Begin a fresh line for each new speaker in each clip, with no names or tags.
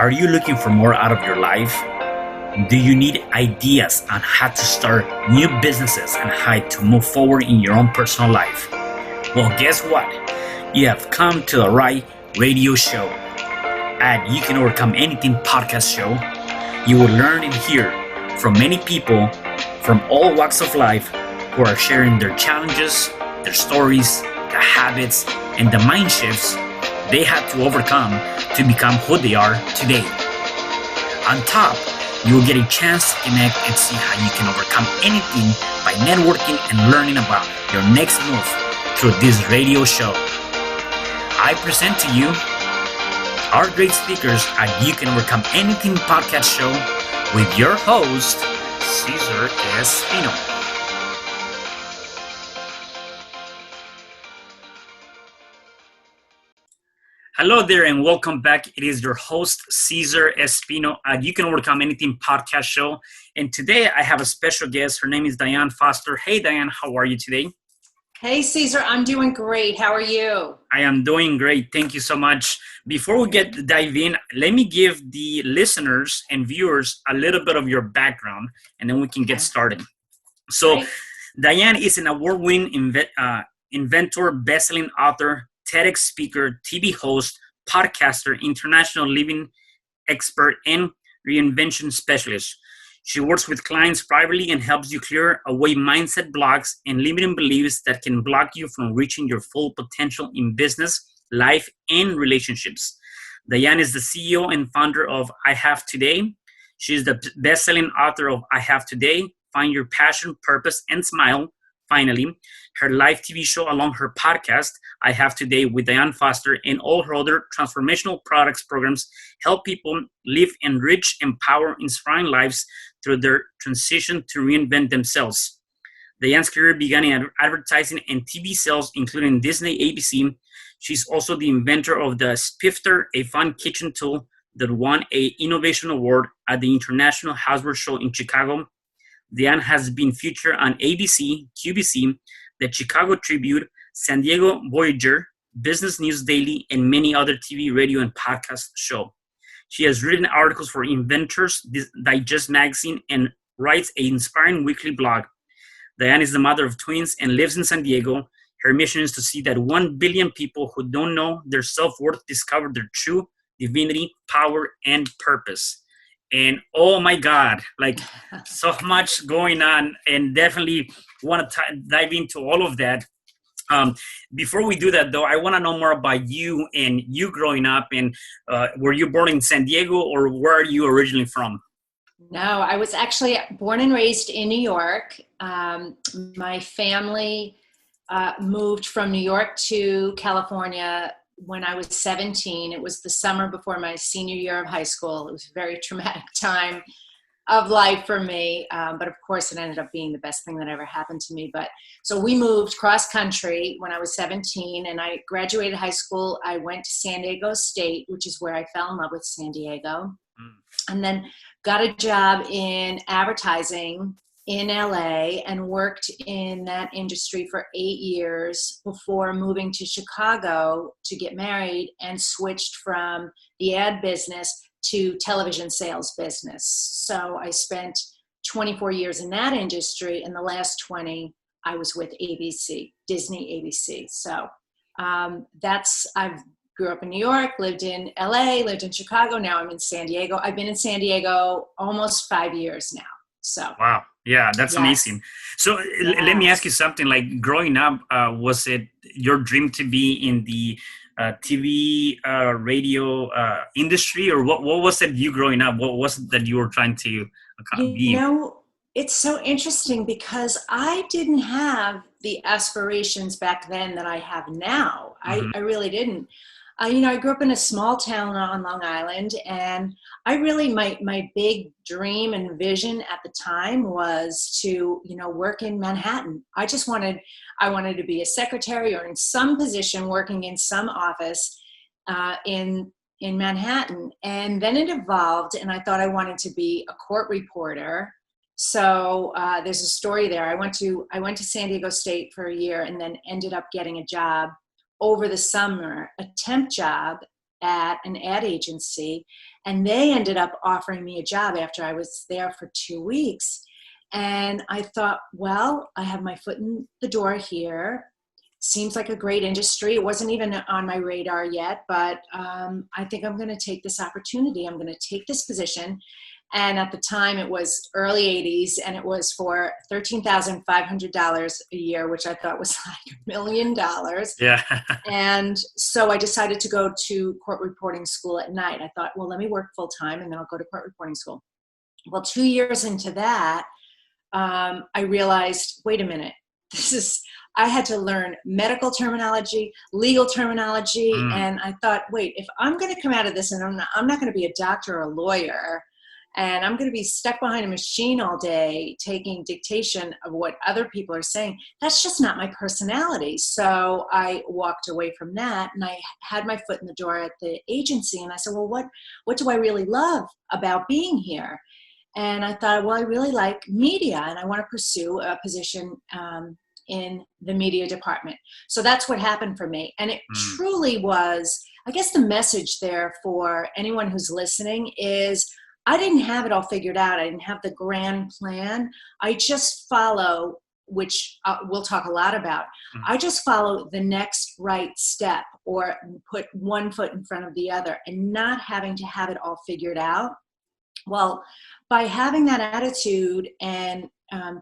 Are you looking for more out of your life? Do you need ideas on how to start new businesses and how to move forward in your own personal life? Well, guess what? You have come to the right radio show. At You Can Overcome Anything podcast show, you will learn and hear from many people from all walks of life who are sharing their challenges, their stories, the habits, and the mind shifts they had to overcome to become who they are today. On top, you will get a chance to connect and see how you can overcome anything by networking and learning about your next move through this radio show. I present to you our great speakers at You Can Overcome Anything podcast show with your host, Cesar Espino. Hello there and welcome back. It is your host, Cesar Espino at You Can Overcome Anything podcast show. And today I have a special guest. Her name is Diane Forster. Hey, Diane, how are you today?
Hey, Cesar, I'm doing great. How are you?
I am doing great. Thank you so much. Before we dive in, let me give the listeners and viewers a little bit of your background, and then we can get started. So, right. Diane is an award-winning inventor, best-selling author, TEDx speaker, TV host, podcaster, international living expert, and Re-Invention specialist. She works with clients privately and helps you clear away mindset blocks and limiting beliefs that can block you from reaching your full potential in business, life, and relationships. Diane is the CEO and founder of I Have Today. She is the best-selling author of I Have Today, Find Your Passion, Purpose, and Smile. Finally, her live TV show along her podcast, I Have Today with Diane Forster, and all her other transformational products programs help people live enriched, empower, inspiring lives through their transition to reinvent themselves. Diane's career began in advertising and TV sales, including Disney, ABC. She's also the inventor of the Spifter, a fun kitchen tool that won an innovation award at the International Houseware Show in Chicago. Diane has been featured on ABC, QVC, the Chicago Tribune, San Diego Voyager, Business News Daily, and many other TV, radio, and podcast shows. She has written articles for Inventors Digest magazine and writes an inspiring weekly blog. Diane is the mother of twins and lives in San Diego. Her mission is to see that 1 billion people who don't know their self-worth discover their true divinity, power, and purpose. And oh my God, like so much going on, and definitely want to dive into all of that. Before we do that, though, I want to know more about you and you growing up. And were you born in San Diego, or where are you originally from?
No, I was actually born and raised in New York. My family moved from New York to California when I was 17. It was the summer before my senior year of high school. It was a very traumatic time of life for me. But of course it ended up being the best thing that ever happened to me. But so we moved cross country when I was 17 and I graduated high school. I went to San Diego State, which is where I fell in love with San Diego. And then got a job in advertising in LA and worked in that industry for 8 years before moving to Chicago to get married and switched from the ad business to television sales business. So I spent 24 years in that industry, and the last 20 I was with ABC, Disney ABC. So I grew up in New York, lived in LA, lived in Chicago. Now I'm in San Diego. I've been in San Diego almost 5 years now. So
wow. Yeah, that's amazing. So let me ask you something. Like growing up, was it your dream to be in the TV, radio industry, or what was it you growing up? What was it that you were trying to be?
You know, it's so interesting because I didn't have the aspirations back then that I have now. I really didn't. I grew up in a small town on Long Island, and I really, my big dream and vision at the time was to, work in Manhattan. I wanted to be a secretary or in some position working in some office in Manhattan. And then it evolved, and I thought I wanted to be a court reporter. So there's a story there. I went to San Diego State for a year and then ended up getting a job over the summer, a temp job at an ad agency, and they ended up offering me a job after I was there for 2 weeks. And I thought, well, I have my foot in the door here. Seems like a great industry. It wasn't even on my radar yet, but I think I'm going to take this opportunity. I'm going to take this position. And at the time, it was early 80s, and it was for $13,500 a year, which I thought was like $1 million.
Yeah.
And so I decided to go to court reporting school at night. I thought, well, let me work full time, and then I'll go to court reporting school. Well, 2 years into that, I realized, wait a minute, I had to learn medical terminology, legal terminology. And I thought, wait, if I'm going to come out of this and I'm not going to be a doctor or a lawyer, and I'm going to be stuck behind a machine all day taking dictation of what other people are saying, that's just not my personality. So I walked away from that, and I had my foot in the door at the agency. And I said, well, what do I really love about being here? And I thought, well, I really like media, and I want to pursue a position in the media department. So that's what happened for me. And it truly was, I guess the message there for anyone who's listening is, I didn't have it all figured out. I didn't have the grand plan. I just follow, which we'll talk a lot about. I just follow the next right step, or put one foot in front of the other, and not having to have it all figured out. Well, by having that attitude and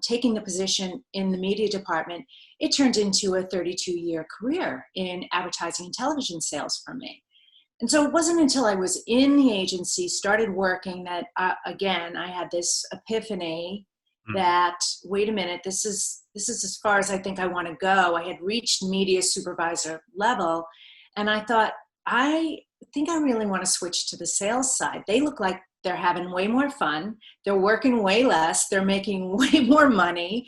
taking the position in the media department, it turned into a 32-year career in advertising and television sales for me. And so it wasn't until I was in the agency, started working, that again, I had this epiphany that, wait a minute, this is as far as I think I want to go. I had reached media supervisor level, and I thought, I think I really want to switch to the sales side. They look like they're having way more fun. They're working way less. They're making way more money.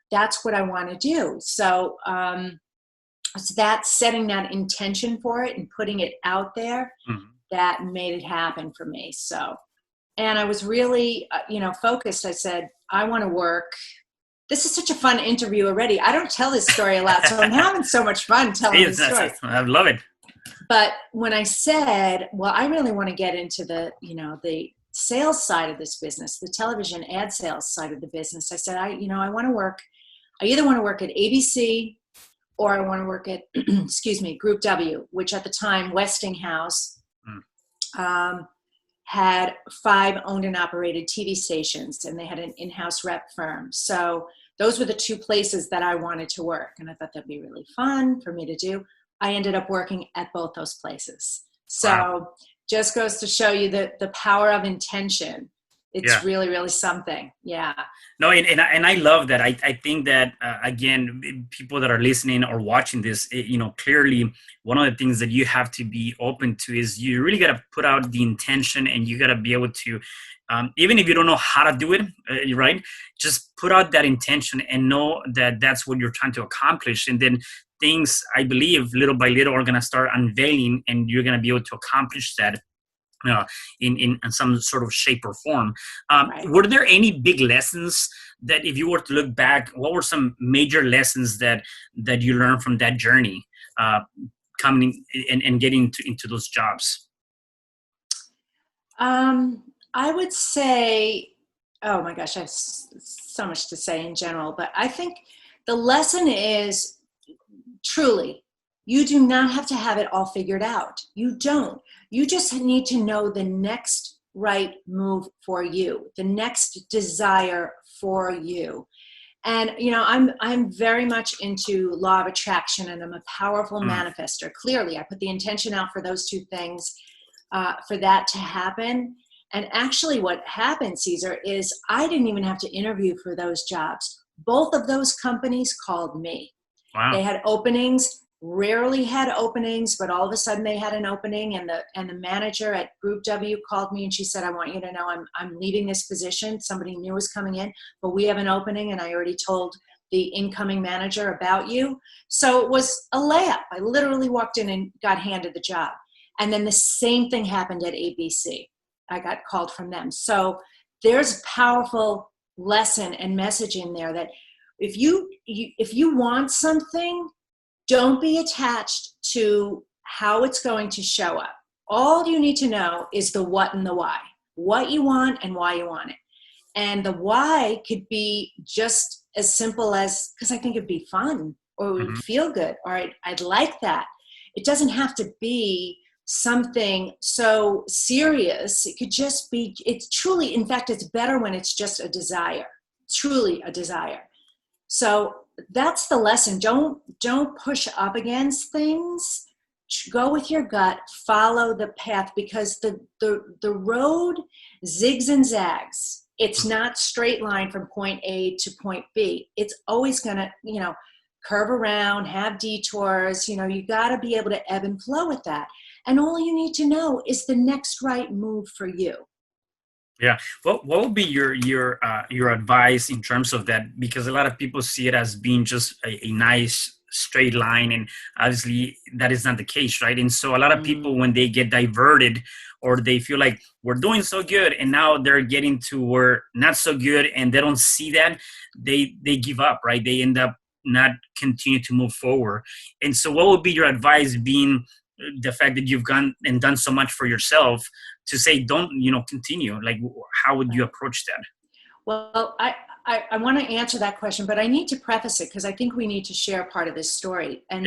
That's what I want to do. So that setting that intention for it and putting it out there, that made it happen for me. So, and I was really, focused. I said, I want to work. This is such a fun interview already. I don't tell this story a lot, so I'm having so much fun telling this story.
I love it.
But when I said, well, I really want to get into the sales side of this business, the television ad sales side of the business, I said, I want to work. I either want to work at ABC, or I want to work at, Group W, which at the time, Westinghouse had 5 owned and operated TV stations, and they had an in-house rep firm. So those were the 2 places that I wanted to work. And I thought that'd be really fun for me to do. I ended up working at both those places. So just goes to show you the power of intention. It's really, really something. Yeah.
No, and I love that. I think that, again, people that are listening or watching this, clearly one of the things that you have to be open to is you really got to put out the intention, and you got to be able to, even if you don't know how to do it, right? Just put out that intention and know that that's what you're trying to accomplish. And then things, I believe, little by little are going to start unveiling, and you're going to be able to accomplish that in some sort of shape or form. Were there any big lessons that, if you were to look back, what were some major lessons that you learned from that journey, coming and getting into those jobs?
I would say, oh my gosh, I have so much to say in general, but I think the lesson is, truly, you do not have to have it all figured out. You don't. You just need to know the next right move for you, the next desire for you. And, I'm very much into law of attraction, and I'm a powerful manifester. Clearly, I put the intention out for those 2 things, for that to happen. And actually what happened, Cesar, is I didn't even have to interview for those jobs. Both of those companies called me.
Wow.
They had openings, rarely had openings, but all of a sudden they had an opening, and the manager at Group W called me, and she said, I want you to know I'm leaving this position. Somebody new is coming in, but we have an opening, and I already told the incoming manager about you. So it was a layup. I literally walked in and got handed the job. And then the same thing happened at ABC. I got called from them. So there's a powerful lesson and message in there that if you want something, don't be attached to how it's going to show up. all you need to know is the what and the why. What you want and why you want it. And the why could be just as simple as, because I think it'd be fun, or it would feel good, or I'd like that. It doesn't have to be something so serious. It could just be, it's truly, in fact, it's better when it's just a desire, truly a desire. So that's the lesson. Don't push up against things. Go with your gut, follow the path, because the road zigs and zags. It's not straight line from point A to point B. It's always going to, curve around, have detours. You got to be able to ebb and flow with that. And all you need to know is the next right move for you.
Yeah. What would be your advice in terms of that? Because a lot of people see it as being just a nice straight line, and obviously that is not the case, right? And so a lot of people, when they get diverted, or they feel like we're doing so good and now they're getting to where not so good, and they don't see that, they give up, right? They end up not continue to move forward. And so what would be your advice, being the fact that you've gone and done so much for yourself, to say don't continue? Like, how would you approach that?
Well, I want to answer that question, but I need to preface it because I think we need to share part of this story. And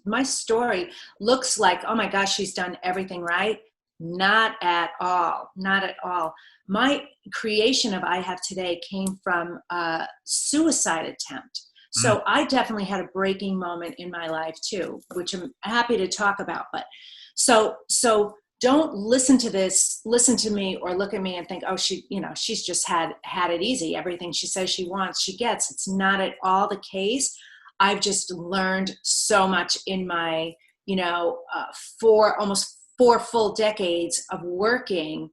my story looks like, oh my gosh, she's done everything right. Not at all. Not at all. My creation of I Have Today came from a suicide attempt. So I definitely had a breaking moment in my life too, which I'm happy to talk about. But so don't listen to me or look at me and think, oh, she's just had it easy. Everything she says she wants, she gets. It's not at all the case. I've just learned so much in my, almost 4 full decades of working,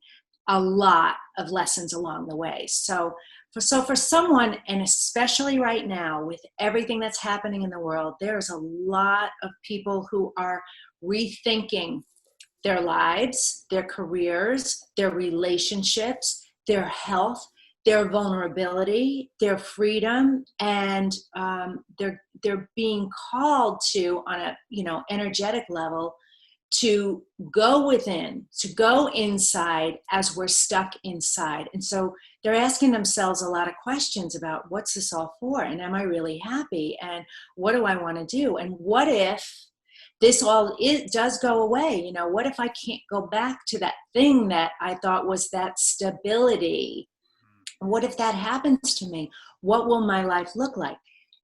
a lot of lessons along the way. So for someone, and especially right now with everything that's happening in the world, there's a lot of people who are rethinking their lives, their careers, their relationships, their health, their vulnerability, their freedom, and they're being called to, on a energetic level, to go within, to go inside as we're stuck inside. And so they're asking themselves a lot of questions about, what's this all for? And am I really happy? And what do I want to do? And what if this all does go away? What if I can't go back to that thing that I thought was that stability? What if that happens to me? What will my life look like?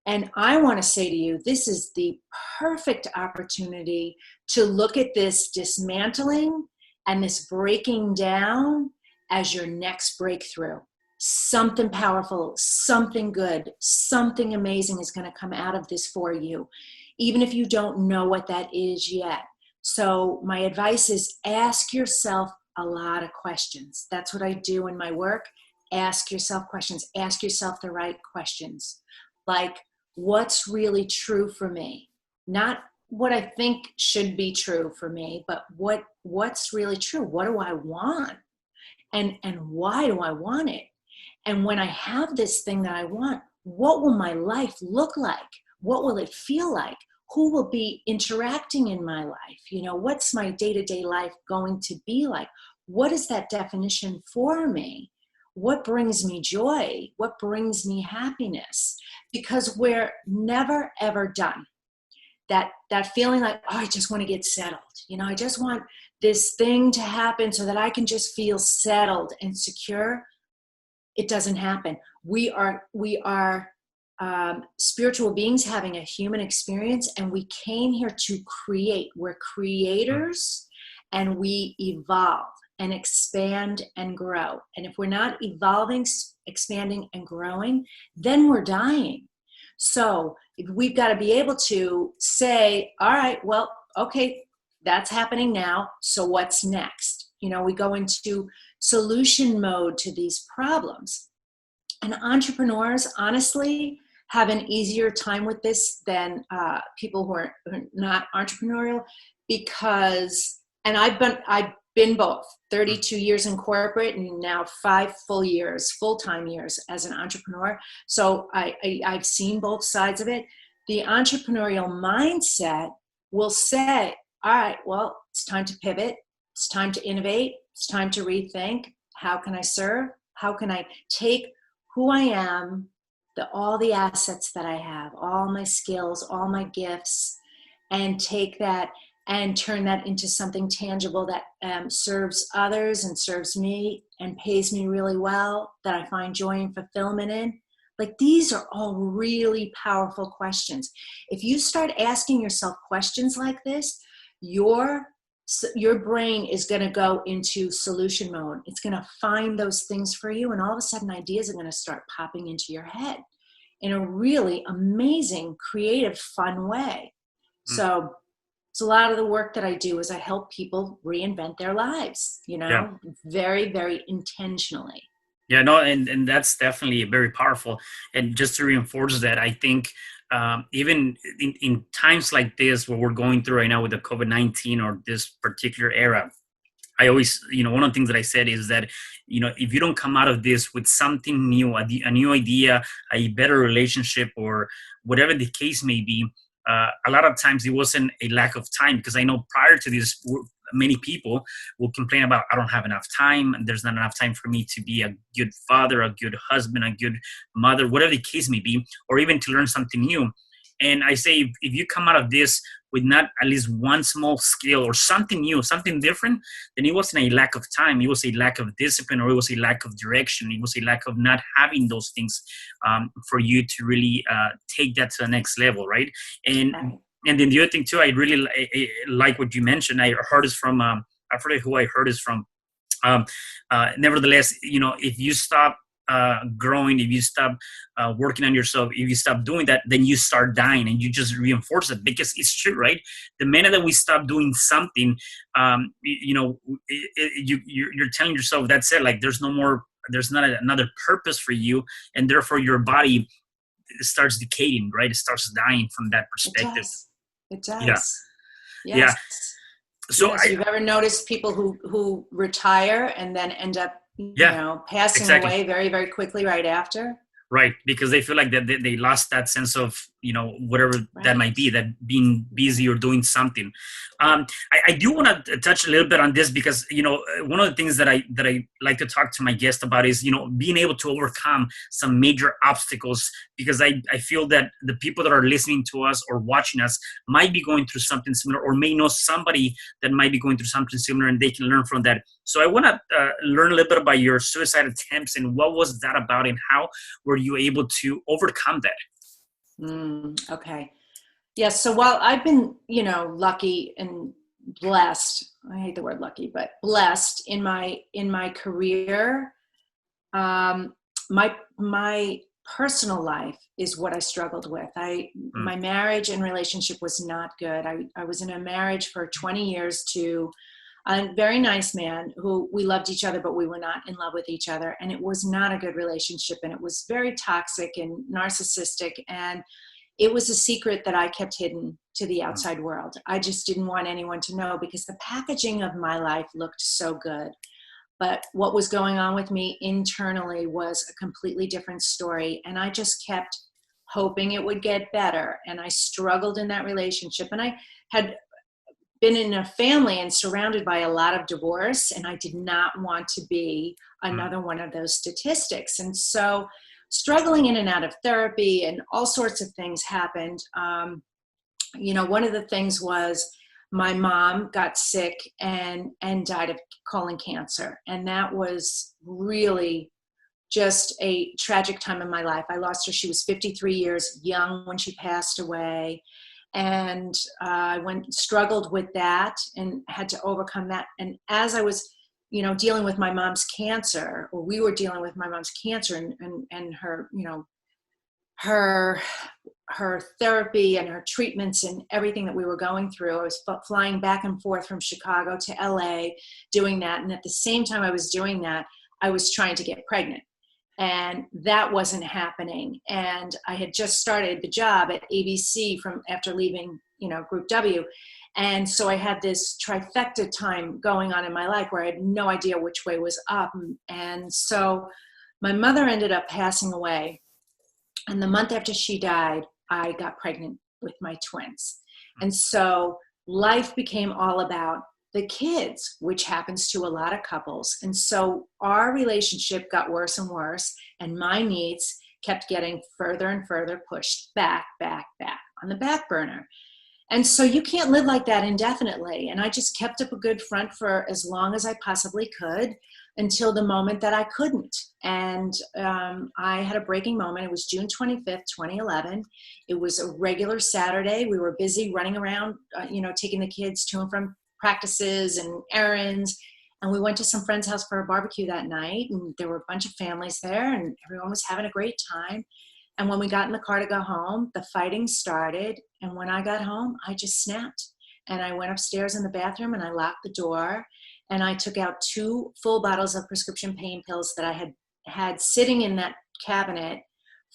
And I want to say to you, this is the perfect opportunity to look at this dismantling and this breaking down as your next breakthrough. Something powerful, something good, something amazing is going to come out of this for you, even if you don't know what that is yet. So my advice is, ask yourself a lot of questions. That's what I do in my work. Ask yourself questions. Ask yourself the right questions. Like, what's really true for me? Not what I think should be true for me, but what's really true? What do I want? And why do I want it? And when I have this thing that I want, what will my life look like? What will it feel like? Who will be interacting in my life? What's my day-to-day life going to be like? What is that definition for me? What brings me joy? What brings me happiness? Because we're never, ever done. That feeling like, oh, I just want to get settled. I just want this thing to happen so that I can just feel settled and secure. It doesn't happen. We are spiritual beings having a human experience, and we came here to create. We're creators, and we evolve and expand and grow. And if we're not evolving, expanding, and growing, then we're dying. So we've got to be able to say, all right, well, okay, that's happening now. So what's next? We go into solution mode to these problems. And entrepreneurs, honestly, have an easier time with this than people who are not entrepreneurial, because, and I've been both, 32 years in corporate and now 5 full-time years as an entrepreneur. So I've seen both sides of it. The entrepreneurial mindset will say, all right, well, it's time to pivot. It's time to innovate. It's time to rethink. How can I serve? How can I take who I am, all the assets that I have, all my skills, all my gifts, and take that and turn that into something tangible that serves others and serves me and pays me really well, that I find joy and fulfillment in? Like, these are all really powerful questions. If you start asking yourself questions like this, your brain is going to go into solution mode. It's going to find those things for you, and all of a sudden ideas are going to start popping into your head in a really amazing, creative, fun way. So it's a lot of the work that I do is I help people reinvent their lives, very, very intentionally.
Yeah, no, and that's definitely very powerful. And just to reinforce that, I think even in times like this, what we're going through right now with the COVID-19 or this particular era, I always, one of the things that I said is that, if you don't come out of this with something new, a new idea, a better relationship, or whatever the case may be, a lot of times it wasn't a lack of time, because I know prior to this, many people will complain about, I don't have enough time, and there's not enough time for me to be a good father, a good husband, a good mother, whatever the case may be, or even to learn something new. And I say, if you come out of this with not at least one small skill or something new, something different, then it wasn't a lack of time. It was a lack of discipline, or it was a lack of direction. It was a lack of not having those things for you to really take that to the next level, right? And then the other thing too, I really like what you mentioned. I heard this from, I forget who I heard this from. Nevertheless, if you stop growing, if you stop working on yourself, if you stop doing that, then you start dying, and you just reinforce it, because it's true, right? The minute that we stop doing something, you're telling yourself, that's it. Like, there's not another purpose for you, and therefore your body starts decaying, right? It starts dying from that perspective.
It does.
Yeah.
Yes.
Yeah. So
yes. You've ever noticed people who retire and then end up, passing away very, very quickly right after?
Right, because they feel like that they lost that sense of, whatever that might be, that being busy or doing something. I do want to touch a little bit on this, because, one of the things that I like to talk to my guests about is, being able to overcome some major obstacles, because I feel that the people that are listening to us or watching us might be going through something similar, or may know somebody that might be going through something similar, and they can learn from that. So I want to learn a little bit about your suicide attempts, and what was that about, and how were you able to overcome that?
Okay. Yes. So while I've been, lucky and blessed, I hate the word lucky, but blessed in my career, my personal life is what I struggled with. My marriage and relationship was not good. I was in a marriage for 20 years to a very nice man who we loved each other, but we were not in love with each other. And it was not a good relationship. And it was very toxic and narcissistic. And it was a secret that I kept hidden to the outside world. I just didn't want anyone to know, because the packaging of my life looked so good. But what was going on with me internally was a completely different story. And I just kept hoping it would get better. And I struggled in that relationship. And I had been in a family and surrounded by a lot of divorce, and I did not want to be another one of those statistics. And so struggling in and out of therapy and all sorts of things happened. One of the things was my mom got sick and died of colon cancer. And that was really just a tragic time in my life. I lost her. She was 53 years young when she passed away. And I struggled with that and had to overcome that. And as I was, dealing with my mom's cancer, or we were dealing with my mom's cancer and her, her therapy and her treatments and everything that we were going through, I was flying back and forth from Chicago to LA doing that. And at the same time I was doing that, I was trying to get pregnant. And that wasn't happening. And I had just started the job at ABC after leaving, Group W. And so I had this trifecta time going on in my life where I had no idea which way was up. And so my mother ended up passing away. And the month after she died, I got pregnant with my twins. And so life became all about the kids, which happens to a lot of couples. And so our relationship got worse and worse, and my needs kept getting further and further pushed back on the back burner. And so you can't live like that indefinitely. And I just kept up a good front for as long as I possibly could, until the moment that I couldn't. And I had a breaking moment. It was June 25th, 2011. It was a regular Saturday. We were busy running around, taking the kids to and from practices and errands. And we went to some friend's house for a barbecue that night. And there were a bunch of families there, and everyone was having a great time. And when we got in the car to go home, the fighting started. And when I got home, I just snapped. And I went upstairs in the bathroom and I locked the door. And I took out 2 full bottles of prescription pain pills that I had sitting in that cabinet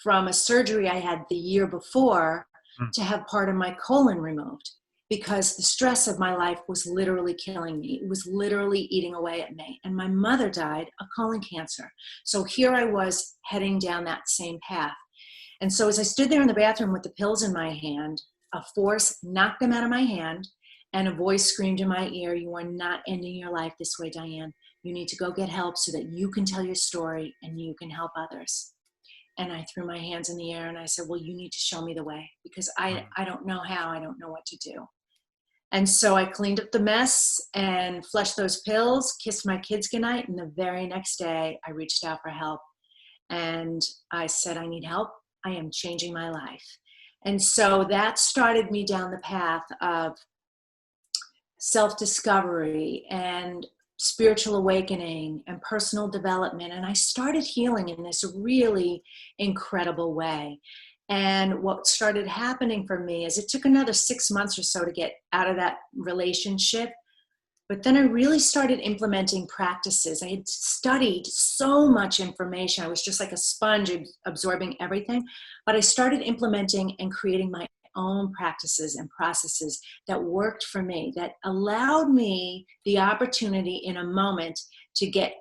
from a surgery I had the year before to have part of my colon removed, because the stress of my life was literally killing me. It was literally eating away at me. And my mother died of colon cancer. So here I was heading down that same path. And so as I stood there in the bathroom with the pills in my hand, a force knocked them out of my hand, and a voice screamed in my ear, "You are not ending your life this way, Diane. You need to go get help so that you can tell your story and you can help others." And I threw my hands in the air and I said, "Well, you need to show me the way, because I don't know how, I don't know what to do." And so I cleaned up the mess and flushed those pills, kissed my kids goodnight. And the very next day I reached out for help. And I said, "I need help. I am changing my life." And so that started me down the path of self-discovery and spiritual awakening and personal development. And I started healing in this really incredible way. And what started happening for me is it took another 6 months or so to get out of that relationship. But then I really started implementing practices. I had studied so much information. I was just like a sponge absorbing everything. But I started implementing and creating my own practices and processes that worked for me, that allowed me the opportunity in a moment to get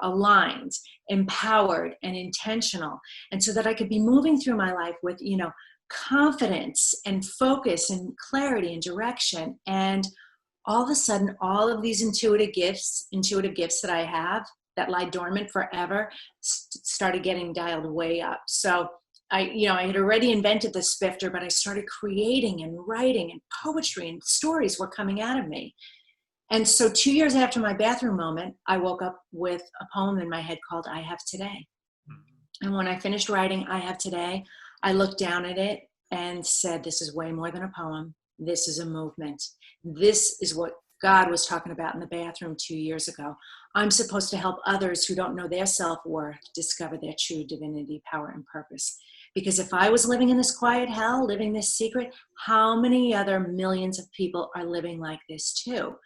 aligned, empowered, and intentional. And so that I could be moving through my life with, confidence and focus and clarity and direction. And all of a sudden, all of these intuitive gifts that I have that lie dormant forever started getting dialed way up. So I had already invented the spifter, but I started creating and writing, and poetry and stories were coming out of me. And so 2 years after my bathroom moment, I woke up with a poem in my head called "I Have Today." And when I finished writing "I Have Today," I looked down at it and said, "This is way more than a poem. This is a movement. This is what God was talking about in the bathroom 2 years ago. I'm supposed to help others who don't know their self-worth discover their true divinity, power, and purpose. Because if I was living in this quiet hell, living this secret, how many other millions of people are living like this too?"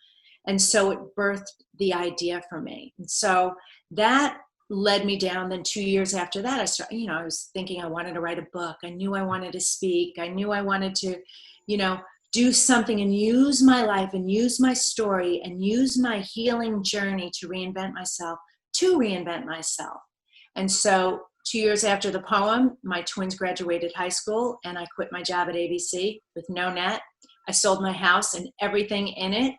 And so it birthed the idea for me. And so that led me down. Then 2 years after that, I was thinking I wanted to write a book. I knew I wanted to speak. I knew I wanted to, do something and use my life and use my story and use my healing journey to reinvent myself. And so 2 years after the poem, my twins graduated high school, and I quit my job at ABC with no net. I sold my house and everything in it.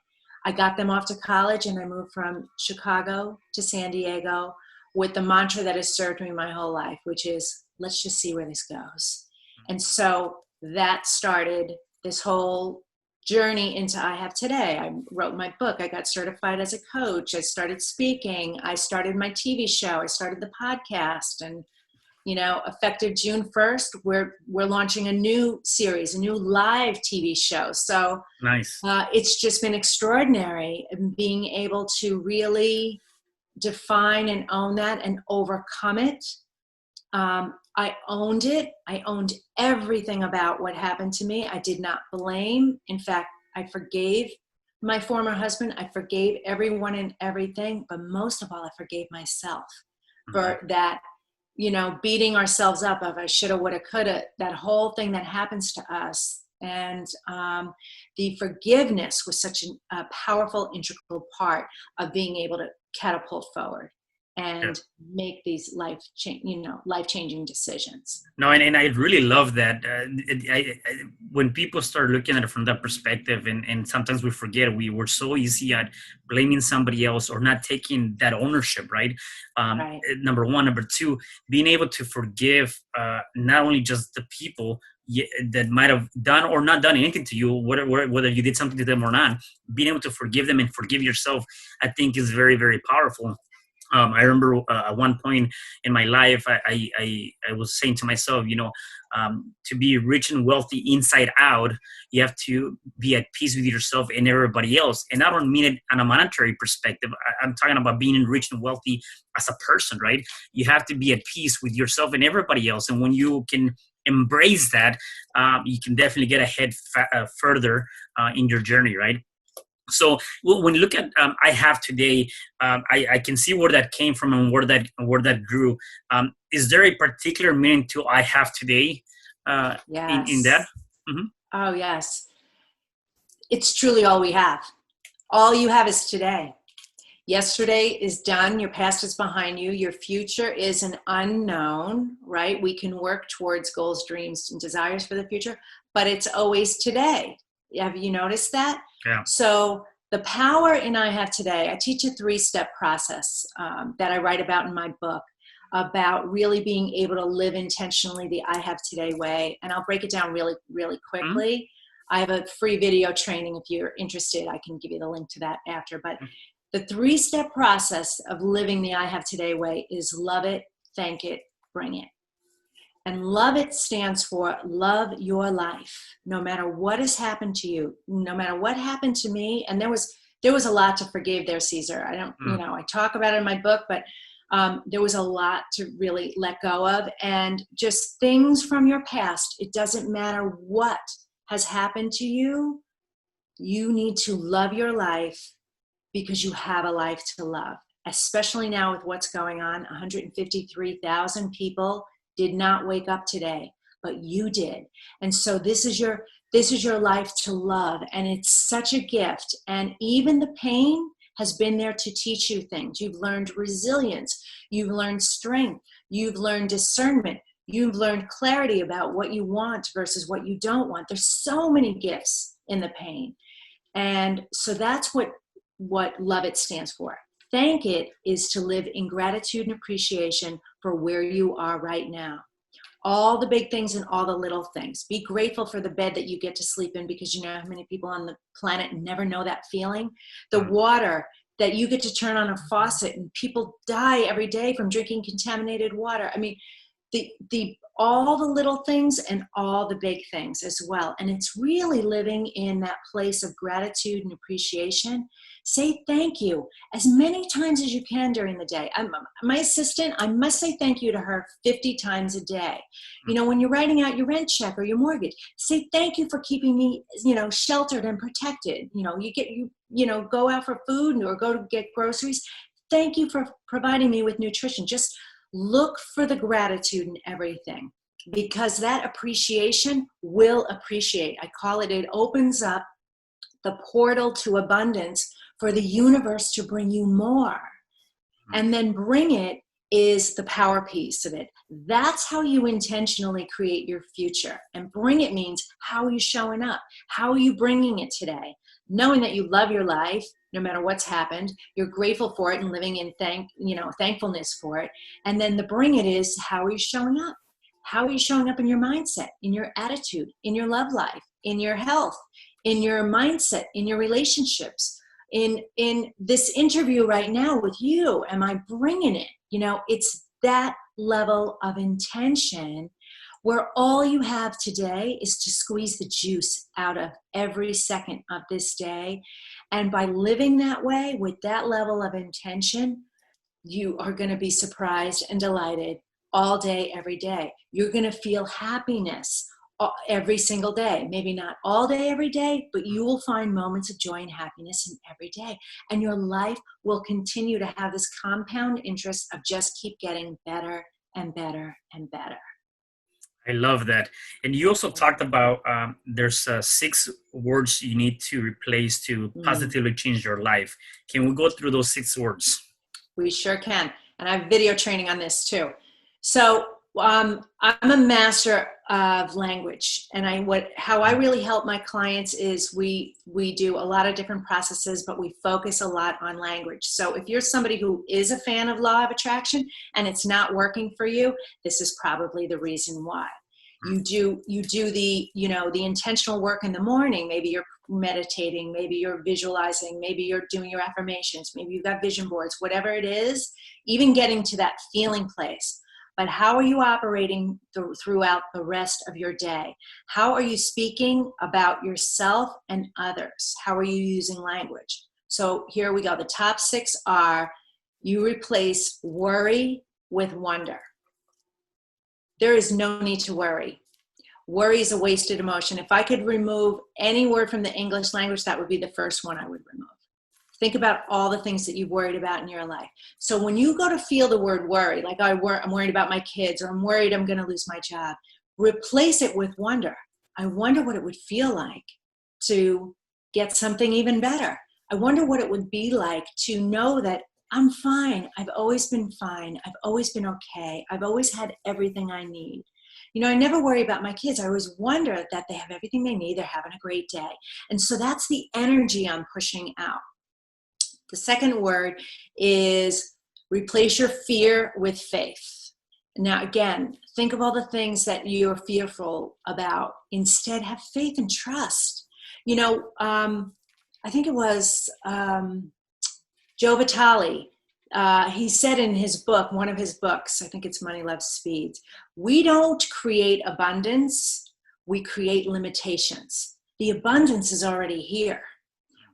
I got them off to college, and I moved from Chicago to San Diego with the mantra that has served me my whole life, which is, let's just see where this goes. And so that started this whole journey into I Have Today. I wrote my book. I got certified as a coach. I started speaking. I started my TV show. I started the podcast. And, effective June 1st, we're launching a new series, a new live TV show. So
nice.
It's just been extraordinary being able to really define and own that and overcome it. I owned it. I owned everything about what happened to me. I did not blame. In fact, I forgave my former husband. I forgave everyone and everything. But most of all, I forgave myself for that, beating ourselves up of I shoulda, woulda, coulda, that whole thing that happens to us. And the forgiveness was such a powerful, integral part of being able to catapult forward.
Yeah.
and make these life-changing decisions.
No, and I really love that. When people start looking at it from that perspective, and sometimes we forget, we were so easy at blaming somebody else or not taking that ownership, right?
Right.
Number one. Number two, being able to forgive not only just the people that might have done or not done anything to you, whether you did something to them or not, being able to forgive them and forgive yourself, I think is very, very powerful. I remember at one point in my life, I was saying to myself, to be rich and wealthy inside out, you have to be at peace with yourself and everybody else. And I don't mean it on a monetary perspective. I'm talking about being rich and wealthy as a person, right? You have to be at peace with yourself and everybody else. And when you can embrace that, you can definitely get ahead further in your journey, right? So when you look at I have today, I can see where that came from and where that grew. Is there a particular meaning to I have today
Yes.
in that? Mm-hmm.
Oh, yes. It's truly all we have. All you have is today. Yesterday is done. Your past is behind you. Your future is an unknown, right? We can work towards goals, dreams, and desires for the future, but it's always today. Have you noticed that?
Yeah.
So the power in I have today, I teach a 3-step process that I write about in my book about really being able to live intentionally the I have today way. And I'll break it down really, really quickly. Mm-hmm. I have a free video training. If you're interested, I can give you the link to that after. But the 3-step process of living the I have today way is love it, thank it, bring it. And love it stands for love your life, no matter what has happened to you, no matter what happened to me. And there was a lot to forgive there, Cesar. I don't, I talk about it in my book, but there was a lot to really let go of, and just things from your past. It doesn't matter what has happened to you. You need to love your life because you have a life to love, especially now with what's going on. 153,000 people did not wake up today, but you did. And so this is your life to love, and it's such a gift. And even the pain has been there to teach you things. You've learned resilience, you've learned strength, you've learned discernment, you've learned clarity about what you want versus what you don't want. There's so many gifts in the pain. And so that's what love it stands for. Thank it is to live in gratitude and appreciation for where you are right now. All the big things and all the little things. Be grateful for the bed that you get to sleep in, because you know how many people on the planet never know that feeling. The water that you get to turn on a faucet, and people die every day from drinking contaminated water. I mean, all the little things and all the big things as well. And it's really living in that place of gratitude and appreciation. Say thank you as many times as you can during the day. My assistant, I must say thank you to her 50 times a day. You know, when you're writing out your rent check or your mortgage, say thank you for keeping me, sheltered and protected. You go out for food or go to get groceries. Thank you for providing me with nutrition. Just look for the gratitude in everything, because that appreciation will appreciate. I call it, it opens up the portal to abundance for the universe to bring you more. And then bring it is the power piece of it. That's how you intentionally create your future. And bring it means, how are you showing up? How are you bringing it today? Knowing that you love your life, no matter what's happened, you're grateful for it and living in thankfulness for it. And then the bring it is, how are you showing up? How are you showing up in your mindset, in your attitude, in your love life, in your health, in your mindset, in your relationships, in this interview right now with you? Am I bringing it? It's that level of intention where all you have today is to squeeze the juice out of every second of this day. And by living that way, with that level of intention, you are going to be surprised and delighted all day, every day. You're going to feel happiness every single day. Maybe not all day, every day, but you will find moments of joy and happiness in every day. And your life will continue to have this compound interest of just keep getting better and better and better.
I love that. And you also talked about there's 6 words you need to replace to positively change your life. Can we go through those 6 words?
We sure can. And I have video training on this too. So I'm a master of language, and how I really help my clients is we do a lot of different processes, but we focus a lot on language. So if you're somebody who is a fan of law of attraction and it's not working for you, this is probably the reason why. You do the, the intentional work in the morning. Maybe you're meditating, maybe you're visualizing, maybe you're doing your affirmations, maybe you've got vision boards, whatever it is, even getting to that feeling place. But how are you operating throughout the rest of your day? How are you speaking about yourself and others? How are you using language? So here we go. The top 6 are: you replace worry with wonder. There is no need to worry. Worry is a wasted emotion. If I could remove any word from the English language, that would be the first one I would remove. Think about all the things that you've worried about in your life. So when you go to feel the word worry, like I'm worried about my kids, or I'm worried I'm going to lose my job, replace it with wonder. I wonder what it would feel like to get something even better. I wonder what it would be like to know that I'm fine. I've always been fine. I've always been okay. I've always had everything I need. I never worry about my kids. I always wonder that they have everything they need. They're having a great day. And so that's the energy I'm pushing out. The second word is replace your fear with faith. Now, again, think of all the things that you're fearful about. Instead, have faith and trust. I think it was Joe Vitale. He said in his book, one of his books, I think it's Money, Love, Speed, we don't create abundance, we create limitations. The abundance is already here.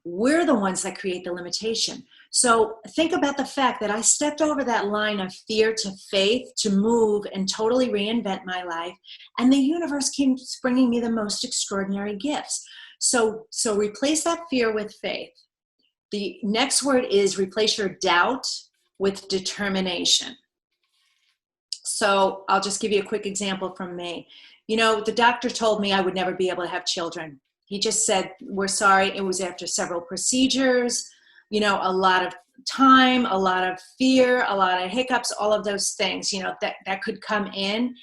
We're the ones that create the limitation. So think about the fact that I stepped over that line of fear to faith to move and totally reinvent my life. And the universe keeps bringing me the most extraordinary gifts. So replace that fear with faith. The next word is replace your doubt with determination. So I'll just give you a quick example from me. The doctor told me I would never be able to have children. He just said, we're sorry. It was after several procedures, a lot of time, a lot of fear, a lot of hiccups, all of those things, that could come in.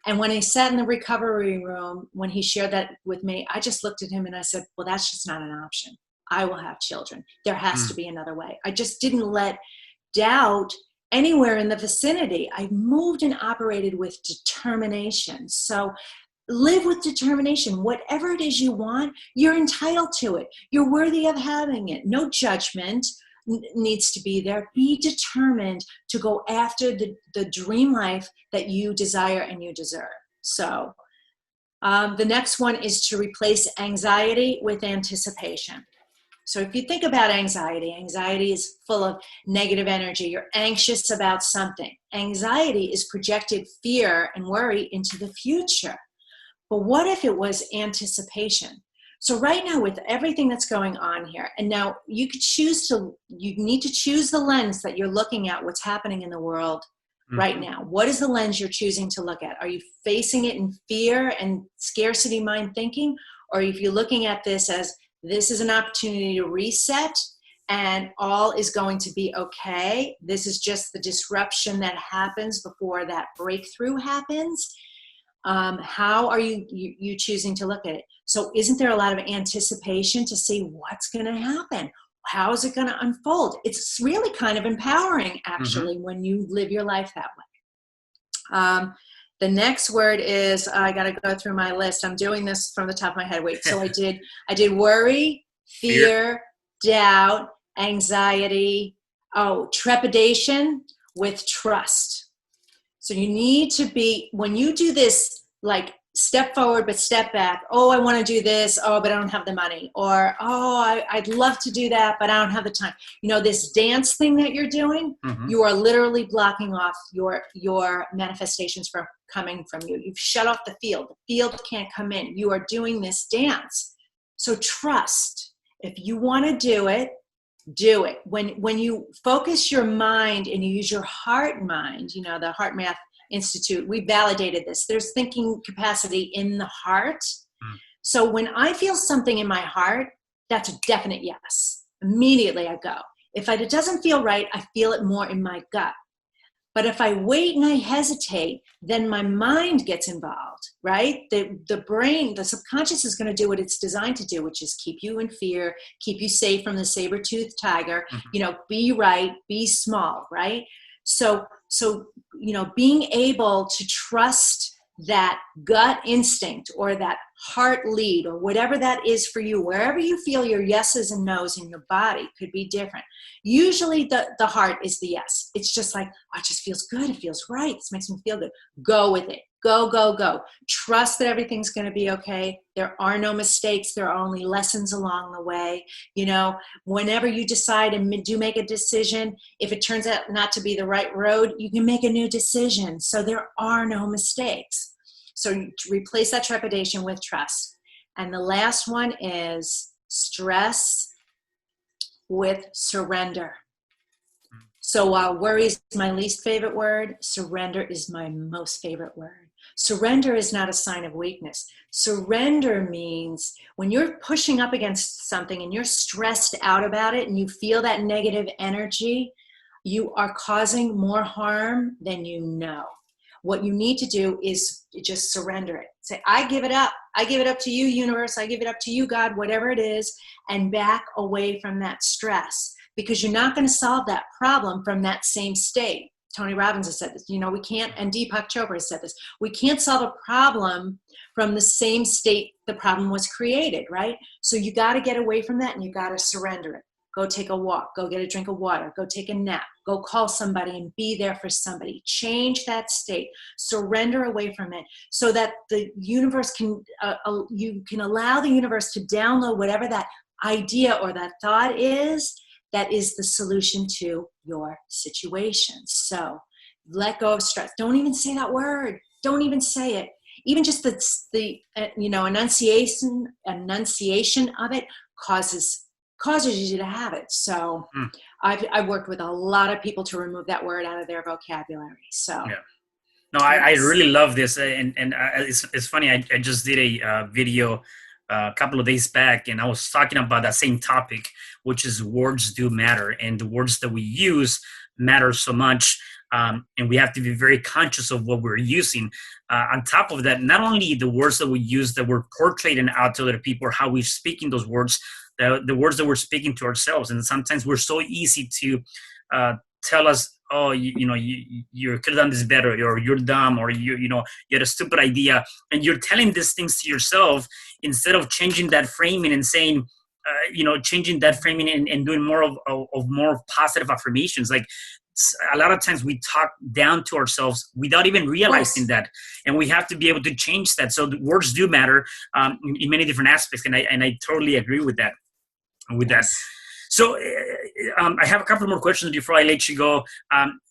And when he sat in the recovery room, when he shared that with me, I just looked at him and I said, well, that's just not an option. I will have children. There has to be another way. I just didn't let doubt anywhere in the vicinity. I moved and operated with determination. So live with determination. Whatever it is you want, you're entitled to it. You're worthy of having it. No judgment needs to be there. Be determined to go after the dream life that you desire and you deserve. So the next one is to replace anxiety with anticipation. So if you think about anxiety is full of negative energy. You're anxious about something. Anxiety is projected fear and worry into the future. But what if it was anticipation? So right now, with everything that's going on here, and now you need to choose the lens that you're looking at what's happening in the world right now. What is the lens you're choosing to look at? Are you facing it in fear and scarcity mind thinking? Or if you're looking at this as this is an opportunity to reset and all is going to be okay. This is just the disruption that happens before that breakthrough happens. How are you choosing to look at it? So isn't there a lot of anticipation to see what's going to happen? How is it going to unfold? It's really kind of empowering, actually, when you live your life that way. The next word is, I got to go through my list. I'm doing this from the top of my head. Wait, so I did worry, fear, doubt, anxiety, trepidation with trust. So you need to be, when you do this, like step forward but step back. Oh, I want to do this. Oh, but I don't have the money. Or, I'd love to do that, but I don't have the time. This dance thing that you're doing, you are literally blocking off your manifestations from coming from you. You've shut off the field. The field can't come in. You are doing this dance. So trust. If you want to do it, do it. When you focus your mind and you use your heart mind, the Heart Math Institute, we validated this. There's thinking capacity in the heart. So when I feel something in my heart, that's a definite yes. Immediately I go. If it doesn't feel right, I feel it more in my gut. But if I wait and I hesitate, then my mind gets involved, right? The brain, the subconscious is going to do what it's designed to do, which is keep you in fear, keep you safe from the saber-toothed tiger, be right, be small, right? So, being able to trust that gut instinct or that heart lead or whatever that is for you, wherever you feel your yeses and nos in your body could be different. Usually the heart is the yes. It's just like, oh, it just feels good. It feels right. This makes me feel good. Go with it. Go, go, go. Trust that everything's going to be okay. There are no mistakes. There are only lessons along the way. Whenever you decide and do make a decision, if it turns out not to be the right road, you can make a new decision. So there are no mistakes. So you replace that trepidation with trust. And the last one is stress with surrender. So while worry is my least favorite word, surrender is my most favorite word. Surrender is not a sign of weakness. Surrender means when you're pushing up against something and you're stressed out about it and you feel that negative energy, you are causing more harm than you know. What you need to do is just surrender it. Say, I give it up. I give it up to you, universe. I give it up to you, God, whatever it is, and back away from that stress, because you're not going to solve that problem from that same state. Tony Robbins has said this, we can't, and Deepak Chopra has said this, we can't solve a problem from the same state the problem was created, right? So you got to get away from that and you got to surrender it. Go take a walk, go get a drink of water, go take a nap, go call somebody and be there for somebody. Change that state, surrender away from it so that the universe you can allow the universe to download whatever that idea or that thought is that is the solution to your situation. So let go of stress. Don't even say that word. Don't even say it. Even just the enunciation of it causes you to have it. So I've worked with a lot of people to remove that word out of their vocabulary. So
yeah. No, I really love this, and it's funny. I just did a video a couple of days back, and I was talking about that same topic, which is words do matter, and the words that we use matter so much, and we have to be very conscious of what we're using. On top of that, not only the words that we use that we're portraying out to other people, or how we're speaking those words, the words that we're speaking to ourselves, and sometimes we're so easy to tell us, oh, you could have done this better, or you're dumb, or you had a stupid idea, and you're telling these things to yourself instead of changing that framing and saying, changing that framing and doing more of more positive affirmations. Like a lot of times we talk down to ourselves without even realizing that, and we have to be able to change that. So the words do matter in many different aspects, and I totally agree with that. So I have a couple more questions before I let you go.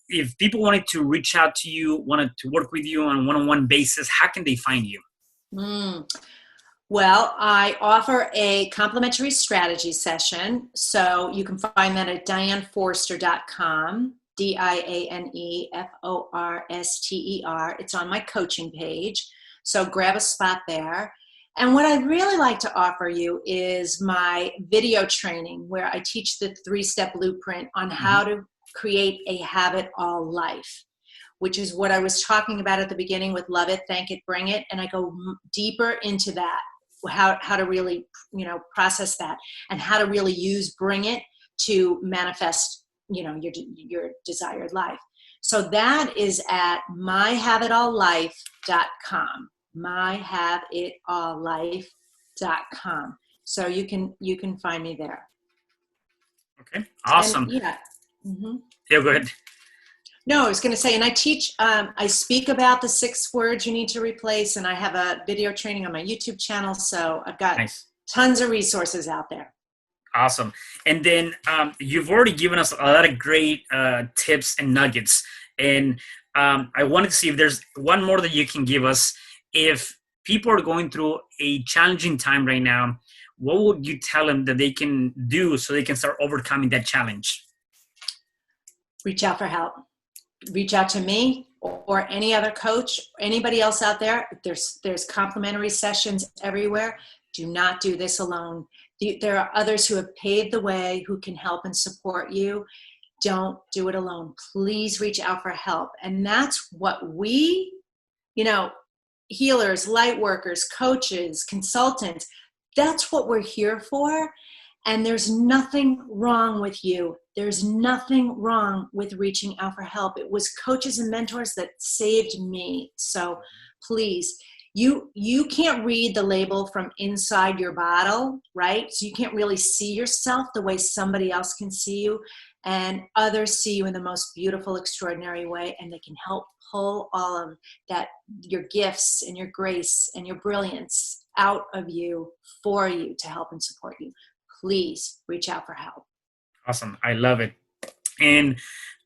If people wanted to reach out to you, wanted to work with you on a one-on-one basis, how can they find you?
Well, I offer a complimentary strategy session. So you can find that at dianeforster.com, DIANEFORSTER. It's on my coaching page. So grab a spot there. And what I'd really like to offer you is my video training, where I teach the 3-step blueprint on how to create a have-it-all life, which is what I was talking about at the beginning with love it, thank it, bring it. And I go deeper into that, how to really, process that, and how to really use bring it to manifest, your desired life. So that is at myhaveitalllife.com. myhaveitalllife.com. So you can find me there.
Okay, awesome.
And, yeah.
Yeah, go ahead.
No, I was going to say, and I teach, I speak about the 6 words you need to replace, and I have a video training on my YouTube channel. So I've got tons of resources out there.
Awesome. And then you've already given us a lot of great tips and nuggets. And I wanted to see if there's one more that you can give us. If people are going through a challenging time right now, what would you tell them that they can do so they can start overcoming that challenge?
Reach out for help. Reach out to me or any other coach, anybody else out there. There's complimentary sessions everywhere. Do not do this alone. There are others who have paved the way, who can help and support you. don't do it alone. Please reach out for help. And that's what we, healers, light workers, coaches, consultants, that's what we're here for. And there's nothing wrong with you. There's nothing wrong with reaching out for help. It was coaches and mentors that saved me. So please, you can't read the label from inside your bottle, right? So you can't really see yourself the way somebody else can see you, and others see you in the most beautiful, extraordinary way, and they can help pull all of that, your gifts and your grace and your brilliance out of you for you to help and support you. Please reach out for help.
Awesome. I love it. And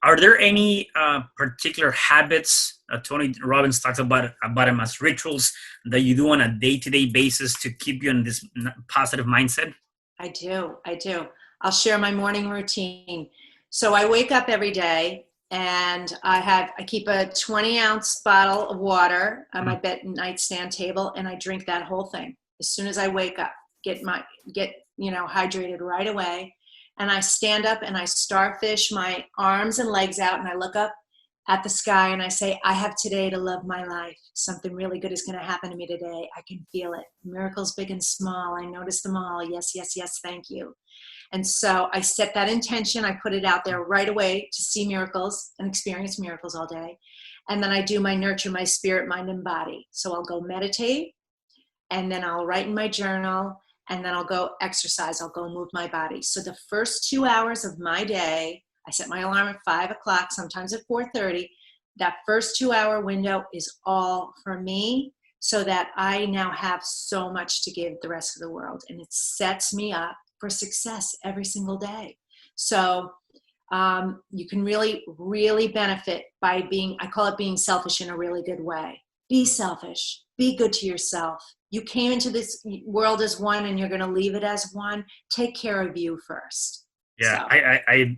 are there any particular habits, Tony Robbins talks about them as rituals, that you do on a day-to-day basis to keep you in this positive mindset?
I do. I'll share my morning routine. So I wake up every day and I keep a 20-ounce bottle of water on my bed nightstand table, and I drink that whole thing as soon as I wake up. Get hydrated right away. And I stand up and I starfish my arms and legs out, and I look up at the sky and I say, I have today to love my life. Something really good is going to happen to me today. I can feel it. Miracles big and small. I notice them all. Yes, yes, yes. Thank you. And so I set that intention. I put it out there right away to see miracles and experience miracles all day. And then I do my nurture, my spirit, mind, and body. So I'll go meditate, and then I'll write in my journal, and then I'll go exercise. I'll go move my body. So the first 2 hours of my day, I set my alarm at 5 o'clock, sometimes at 4:30. That first 2 hour window is all for me, so that I now have so much to give the rest of the world. And it sets me up for success every single day. So you can really, really benefit by I call it being selfish in a really good way. Be selfish. Be good to yourself. You came into this world as one, and you're going to leave it as one. Take care of you first.
Yeah, so.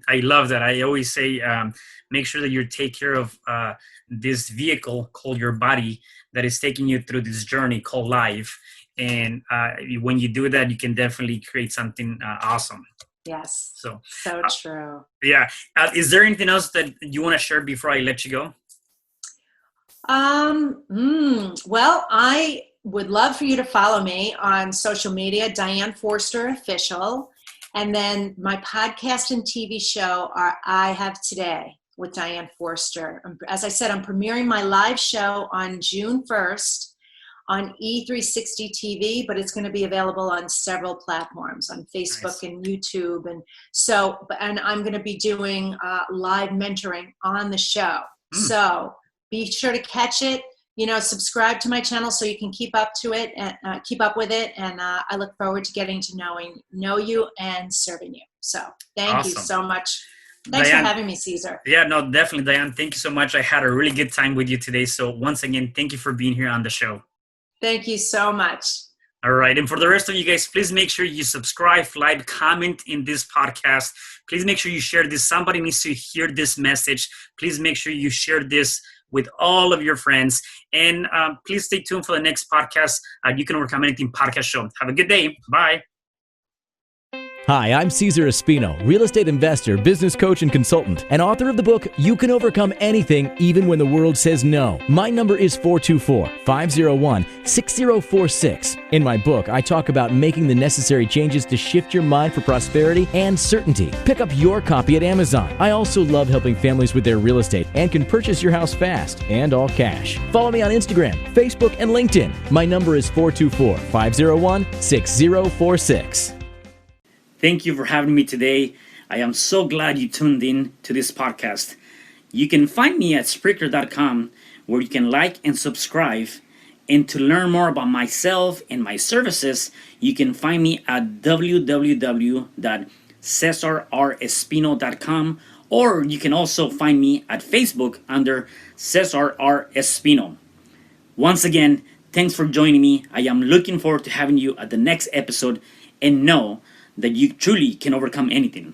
I love that. I always say, make sure that you take care of this vehicle called your body that is taking you through this journey called life. And when you do that, you can definitely create something awesome.
Yes.
So
true.
Yeah. Is there anything else that you want to share before I let you go?
Well, I would love for you to follow me on social media, Diane Forster Official. And then my podcast and TV show are I Have Today with Diane Forster. As I said, I'm premiering my live show on June 1st on E360 TV, but it's going to be available on several platforms, on Facebook and YouTube. And I'm going to be doing live mentoring on the show. So be sure to catch it. Subscribe to my channel so you can keep up to it and keep up with it. And I look forward to getting to know you and serving you. So thank you so much. Thanks Diane, for having me, Cesar.
Yeah, no, definitely, Diane. Thank you so much. I had a really good time with you today. So once again, thank you for being here on the show.
Thank you so much.
All right. And for the rest of you guys, please make sure you subscribe, like, comment in this podcast. Please make sure you share this. Somebody needs to hear this message. Please make sure you share this with all of your friends. And please stay tuned for the next podcast. You Can Overcome Anything podcast show. Have a good day. Bye.
Hi, I'm Cesar Espino, real estate investor, business coach, and consultant, and author of the book, You Can Overcome Anything, Even When the World Says No. My number is 424-501-6046. In my book, I talk about making the necessary changes to shift your mind for prosperity and certainty. Pick up your copy at Amazon. I also love helping families with their real estate and can purchase your house fast and all cash. Follow me on Instagram, Facebook, and LinkedIn. My number is 424-501-6046.
Thank you for having me today. I am so glad you tuned in to this podcast. You can find me at Spreaker.com, where you can like and subscribe. And to learn more about myself and my services, you can find me at www.cesarrespino.com, or you can also find me at Facebook under Cesar R. Espino. Once again, thanks for joining me. I am looking forward to having you at the next episode, and know that you truly can overcome anything.